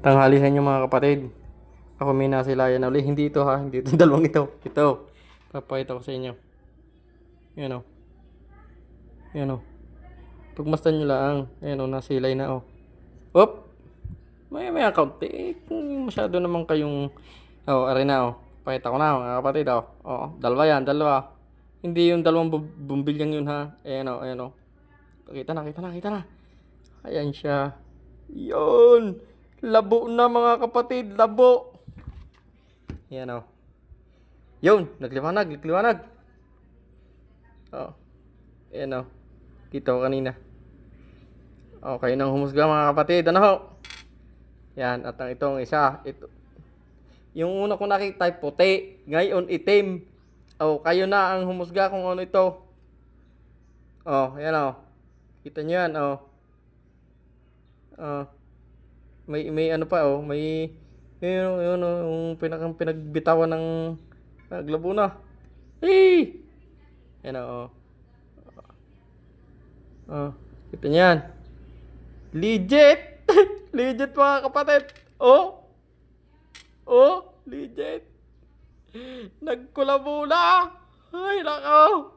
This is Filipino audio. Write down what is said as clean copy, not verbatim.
Tanghali sa inyo mga kapatid. Ako may nasilayan na uli. Hindi ito ha. Hindi ito. Dalawang ito. Ito. Papakita ko sa inyo. Yan o. Yan o. Pagmastan nyo lang. Yan o. Nasilay na o. Op! May account. Masyado naman kayong... O, aray na o. Pakita ko na mga kapatid o. O, dalawa yan. Dalawa. Hindi yung dalawang bumbilyang yun ha. Ayan o. Ayan o. Kita na. Kita na. Kita na. Ayan siya. Yun. Labo na mga kapatid. Labo. Yan o. Yun. Nagliwanag. Nagliwanag. O. Yan o. Kita ko kanina. O. Kayo nang humusga mga kapatid. Ano ho? Yan. At ang itong isa. Ito. Yung una ko nakita puti. Ngayon itim. O. Kayo na ang humusga kung ano ito. O. Yan o. Kita nyo yan o. May ano pa oh, may yun yung pinagbitawan ng naglabo na. Eh! Yan oh. Kita niyan. Legit! Legit mga kapatid. Oh! Oh! Legit! Nagkulabo na! Ay, nako!